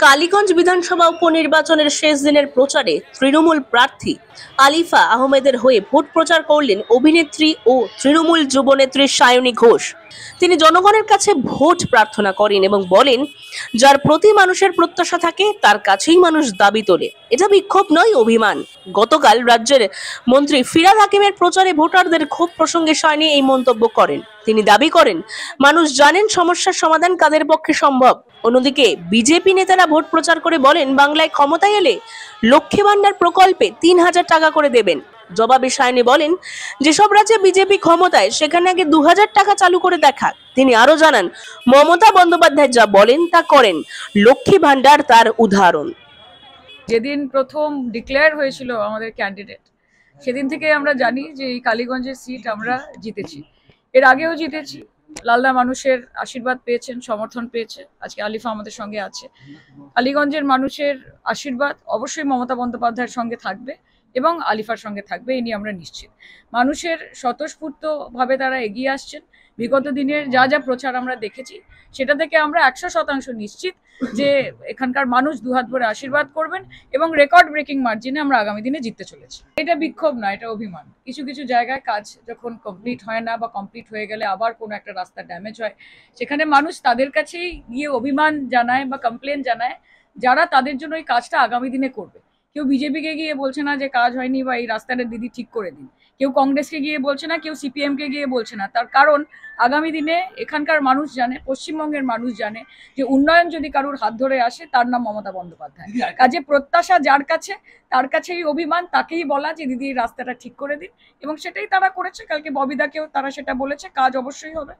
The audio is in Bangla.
কালীগঞ্জ বিধানসভা উপনির্বাচনের শেষ দিনের প্রচারে তৃণমূল প্রার্থী আলিফা আহমেদের হয়ে ভোট প্রচার করলেন অভিনেত্রী ও তৃণমূল যুবনেত্রী সায়নী ঘোষ। তিনি জনগণের কাছে ভোট প্রার্থনা করেন এবং বলেন, যার প্রতি মানুষের প্রত্যাশা থাকে তার কাছেই মানুষ দাবি তোলে। এটা বিক্ষোভ নয়, অভিমান। গতকাল রাজ্যের মন্ত্রী ফিরহাদ হাকিমের প্রচারে ভোটারদের ক্ষোভ প্রসঙ্গে সায়নী এই মন্তব্য করেন। তিনি দাবি করেন, মানুষ জানেন সমস্যার সমাধান কাদের পক্ষে সম্ভব। অন্যদিকে বিজেপি নেতারা ভোট প্রচার করে বলেন, বাংলায় ক্ষমতায় এলে লক্ষ্মী ভান্ডার প্রকল্পে ৩,০০০ টাকা করে দেবেন। জবাবে সায়নী বলেন, যেসব রাজ্যে বিজেপি ক্ষমতায় সেখানে আগে ২,০০০ টাকা চালু করে দেখা। তিনি আরো জানান, মমতা বন্দ্যোপাধ্যায় যা বলেন তা করেন, লক্ষ্মী ভান্ডার তার উদাহরণ। যেদিন প্রথম ডিক্লেয়ার হয়েছিল আমাদের ক্যান্ডিডেট, সেদিন থেকে আমরা জানি যে এই কালীগঞ্জের সিট আমরা জিতেছি। এর আগেও জিতেছি। লালদা মানুষের আশীর্বাদ পেয়েছেন, সমর্থন পেয়েছে। আজকে আলিফা আমাদের সঙ্গে আছে। কালীগঞ্জের মানুষের আশীর্বাদ অবশ্যই মমতা বন্দ্যোপাধ্যায়ের সঙ্গে থাকবে এবং আলিফার সঙ্গে থাকবে, এই নিয়ে আমরা নিশ্চিত। মানুষের স্বতঃস্ফূর্তভাবে তারা এগিয়ে আসছেন। বিগত দিনের যা যা প্রচার আমরা দেখেছি, সেটা থেকে আমরা 100% নিশ্চিত যে এখানকার মানুষ দুহাত ভরে আশীর্বাদ করবেন এবং রেকর্ড ব্রেকিং মার্জিনে আমরা আগামী দিনে জিততে চলেছি। এটা বিক্ষোভ না, এটা অভিমান। কিছু কিছু জায়গায় কাজ যখন কমপ্লিট হয় না বা কমপ্লিট হয়ে গেলে আবার কোনো একটা রাস্তা ড্যামেজ হয়, সেখানে মানুষ তাদের কাছেই গিয়ে অভিমান জানায় বা কমপ্লেন জানায়, যারা তাদের জন্য এই কাজটা আগামী দিনে করবে। কেউ বিজেপিকে গিয়ে বলছে না যে কাজ হয়নি বা এই রাস্তাটা দিদি ঠিক করে দিন। কেউ কংগ্রেসকে গিয়ে বলছে না, কেউ সিপিএমকে গিয়ে বলছে না। তার কারণ আগামী দিনে এখানকার মানুষ জানে, পশ্চিমবঙ্গের মানুষ জানে যে উন্নয়ন যদি কারোর হাত ধরে আসে তার নাম মমতা বন্দ্যোপাধ্যায়। কাজে প্রত্যাশা যার কাছে, তার কাছেই অভিমান, তাকেই বলা যে দিদি রাস্তাটা ঠিক করে দিন, এবং সেটাই তারা করেছে। কালকে ববিদাকেও তারা সেটা বলেছে, কাজ অবশ্যই হবে।